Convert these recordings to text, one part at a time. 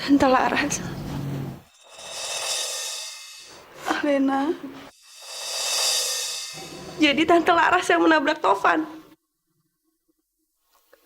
Tante Laras. Alena. Jadi Tante Laras yang menabrak Tovan.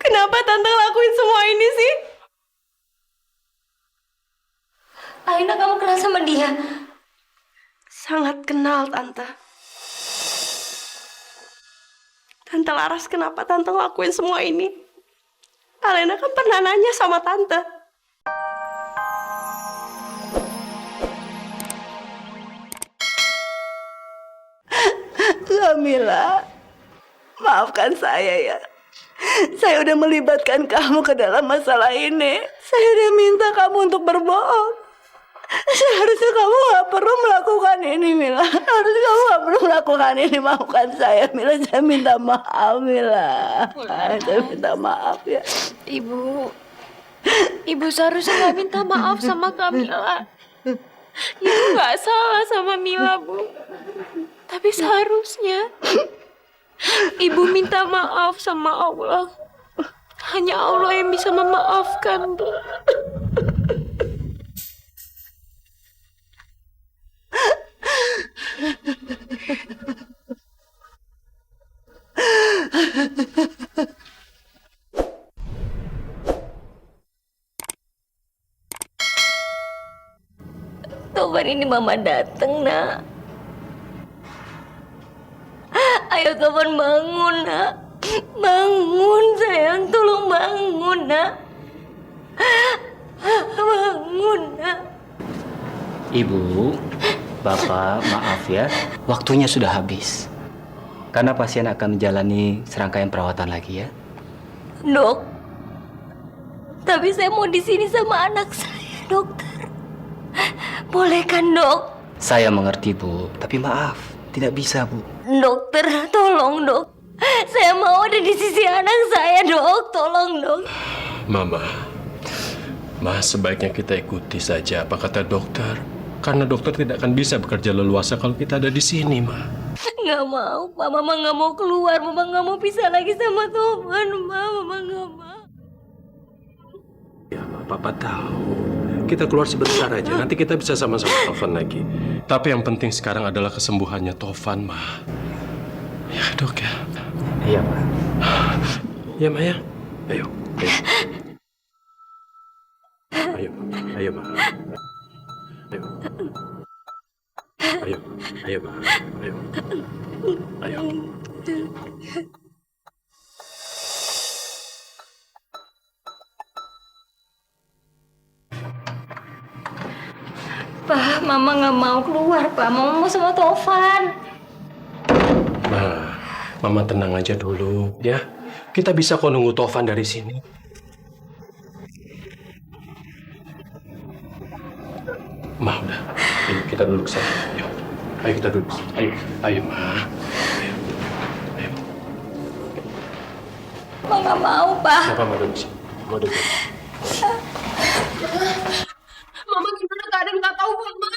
Kenapa Tante lakuin semua ini sih? Alena, kamu kenal sama dia? Sangat kenal, Tante. Tante Laras, kenapa Tante lakuin semua ini? Alena kan pernah nanya sama Tante. Kamila, maafkan saya ya. Saya udah melibatkan kamu ke dalam masalah ini. Saya udah minta kamu untuk berbohong. Seharusnya kamu gak perlu melakukan ini, Mila. Harusnya kamu gak perlu melakukan ini. Maafkan saya, Mila. Saya minta maaf, Mila. Saya minta maaf ya. Ibu seharusnya nggak minta maaf sama Kamila. Ibu nggak salah sama Mila, Bu. Tapi seharusnya Ibu minta maaf sama Allah. Hanya Allah yang bisa memaafkan, Bu. Tovan, ini Mama dateng, Nak. Ayo Tovan, bangun, Nak. Bangun, sayang. Tolong bangun, Nak. Bangun, Nak. Ibu, Bapak, maaf ya. Waktunya sudah habis. Karena pasien akan menjalani serangkaian perawatan lagi ya. Dok, tapi saya mau di sini sama anak saya, dokter. Boleh kan, Dok? Saya mengerti, Bu. Tapi maaf, tidak bisa, Bu. Dokter, tolong, Dok. Saya mau ada di sisi anak saya, Dok. Tolong, Dok. Mama, sebaiknya kita ikuti saja apa kata dokter. Karena dokter tidak akan bisa bekerja leluasa kalau kita ada di sini, Ma. Nggak mau, Pak. Mama nggak mau keluar. Mama nggak mau pisah lagi sama Tovan, Ma. Mama nggak mau. Ya, Ma, Papa tahu. Kita keluar sebentar aja. Nanti kita bisa sama-sama Tovan lagi. Tapi yang penting sekarang adalah kesembuhannya Tovan, Ma. Ya, Dok ya. Iya, Pak. Ya, Ma ya. Ayo, ayo. Ayo, ayo, Ma. Ayo. Ayo, ayo, Ma. Ayo. Ayo. Pak, Mama nggak mau keluar, Pak. Mama mau sama Tovan. Mama tenang aja dulu, ya. Kita bisa kok nunggu Tovan dari sini. Ma, udah. Ayo, kita duduk sana. Ayo. Ayo kita duduk. Ayo, ayo, Ma. Ayo. Ayo. Mama nggak mau, Pak. Kenapa Ma duduk sini? Ma duduk. Mama gimana keadaan nggak tahu, Mama.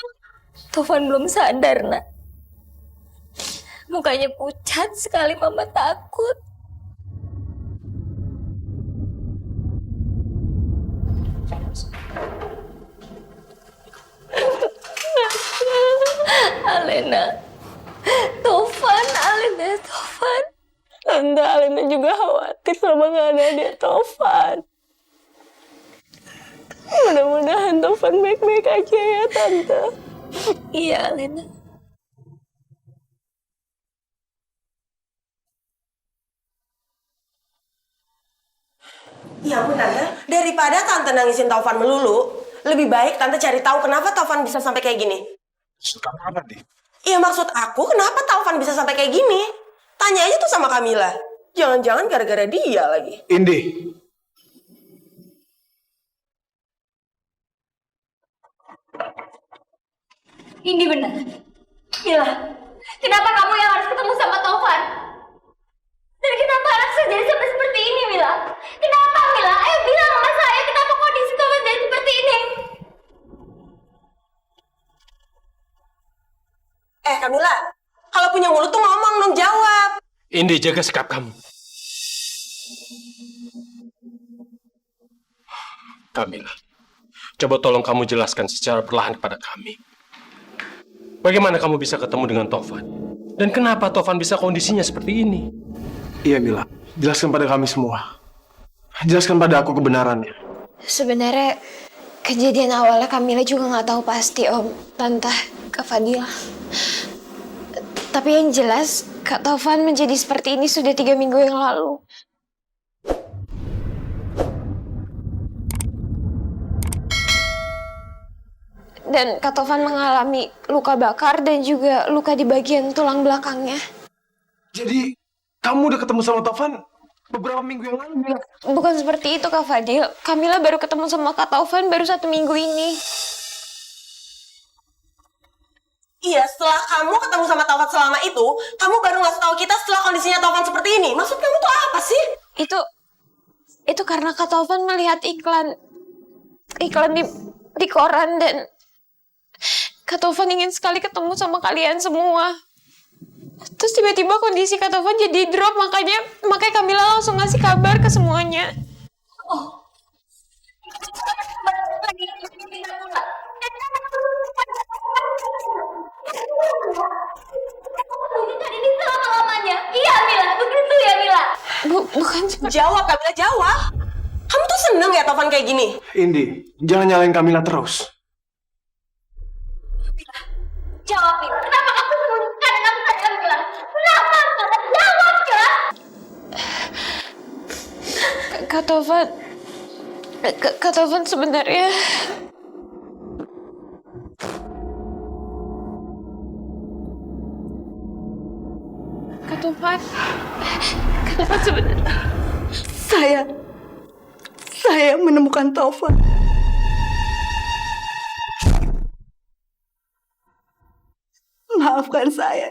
Tovan belum sadar, Nak. Mukanya pucat sekali, Mama takut. Alena. Tovan, Alena, Tovan. Tante, Alena juga khawatir sama nggak ada dia, Tovan. Mudah-mudahan Tovan baik-baik aja ya, Tante. Iya, Alena. Ya ampun, Tante. Daripada Tante nangisin Taufan melulu, lebih baik Tante cari tahu kenapa Taufan bisa sampai kayak gini. Maksud kamu apa, Di? Iya, maksud aku kenapa Taufan bisa sampai kayak gini? Tanya aja tuh sama Kamila. Jangan-jangan gara-gara dia lagi. Indi. Ini benar. Mila, kenapa kamu yang harus ketemu sama Taufan? Dan kenapa anak saya jadi sampai seperti ini, Mila? Kenapa, Mila? Ayo bilang sama saya, kenapa kondisi Taufan jadi seperti ini? Kamila, kalau punya mulut tuh ngomong dong, jawab. Indi, jaga sikap kamu. Kamila, Coba tolong kamu jelaskan secara perlahan kepada kami. Bagaimana kamu bisa ketemu dengan Tovan? Dan kenapa Tovan bisa kondisinya seperti ini? Iya, Mila. Jelaskan pada kami semua. Jelaskan pada aku kebenarannya. Sebenarnya kejadian awalnya Kamila juga nggak tahu pasti Om, Tante, Kak Fadil. Tapi yang jelas Kak Tovan menjadi seperti ini sudah 3 minggu yang lalu. Dan Kak Tovan mengalami luka bakar dan juga luka di bagian tulang belakangnya. Jadi, kamu udah ketemu sama Tovan beberapa minggu yang lalu, Mila? Bukan seperti itu Kak Fadil. Kamila baru ketemu sama Kak Tovan baru 1 minggu ini. Iya, setelah kamu ketemu sama Taufan selama itu, kamu baru ngasih tahu kita setelah kondisinya Taufan seperti ini. Maksud kamu tuh apa sih? Itu karena Kak Tovan melihat iklan di koran dan Kak Tovan ingin sekali ketemu sama kalian semua. Terus tiba-tiba kondisi Kak Tovan jadi drop, makanya Kamila langsung ngasih kabar ke semuanya. Bukan ini selama-lamanya. Iya, Mila. Begitu ya, Mila. Bukan seperti... Jawab, Kamila, jawab. Kamu tuh seneng ya Taufan kayak gini? Indi, jangan nyalain Kamila terus. Jawab, Mila. Kenapa kamu sembunyikan dengan saya, Mila? Kenapa? Jawab, Mila. Kak Tovan sebenarnya... Kak Tovan sebenarnya... Saya menemukan Tovan. Maafkan saya.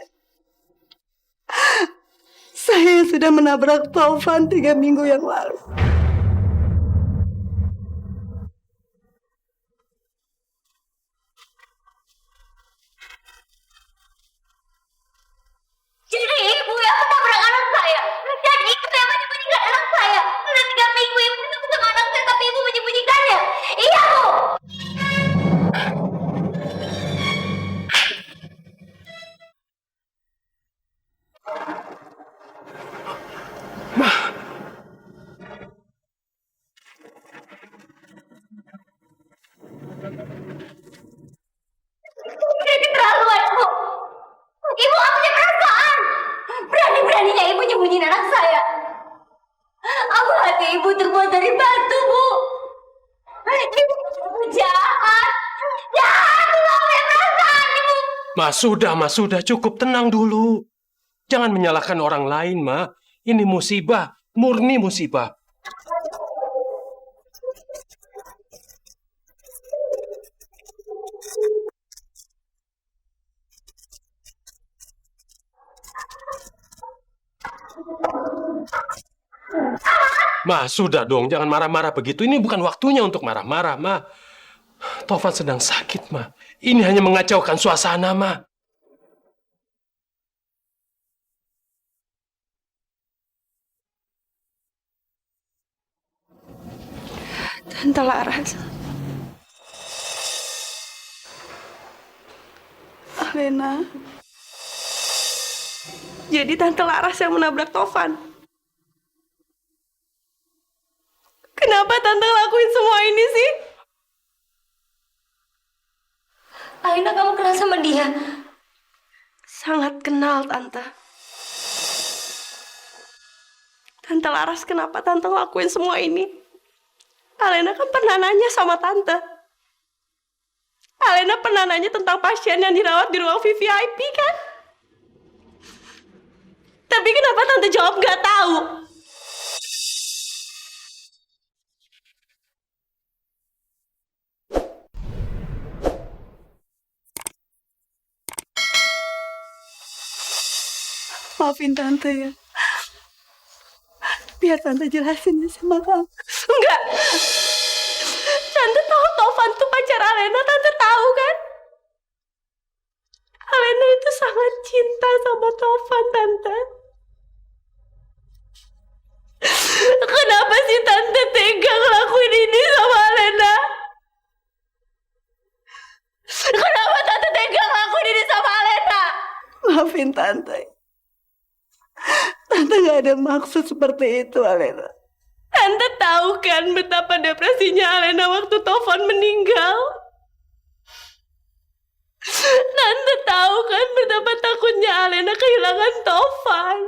Saya sudah menabrak Tovan 3 minggu yang lalu. Jadi ibu yang menabrak anak saya. Jadi ibu yang menyembunyikan anak saya. Sudah 3 minggu ibu ketemu sama anak saya, tapi ibu menyembunyikannya. Iya, Bu. Ini keterlaluan, Bu. Ibu gak punya perasaan. Berani-beraninya ibu nyembunyiin anak saya. Aku hati ibu terbuat dari batu, Bu. Ibu jahat. Jahat, ibu gak punya perasaan, Ibu. Mas, sudah cukup, tenang dulu. Jangan menyalahkan orang lain, Ma. Ini musibah, murni musibah. Ma, sudah dong, jangan marah-marah begitu. Ini bukan waktunya untuk marah-marah, Ma. Tovan sedang sakit, Ma. Ini hanya mengacaukan suasana, Ma. Tante Laras. Alena. Jadi Tante Laras yang menabrak Tovan. Kenapa Tante lakuin semua ini sih? Alina, kamu kenal sama dia? Sangat kenal, Tante. Tante Laras, kenapa Tante lakuin semua ini? Alena kan pernah nanya sama Tante. Alena pernah nanya tentang pasien yang dirawat di ruang VVIP, kan? Tapi kenapa Tante jawab nggak tahu? Maafin Tante ya. Biar Tante jelasin ya sama kamu. Enggak. Tante tahu Tovan tuh pacar Alena. Tante tahu kan? Alena itu sangat cinta sama Tovan, Tante. Kenapa sih Tante tega ngelakuin ini sama Alena? Tante gak ada maksud seperti itu, Alena. Tante tahu kan betapa depresinya Alena waktu Tovan meninggal? Tante tahu kan betapa takutnya Alena kehilangan Tovan?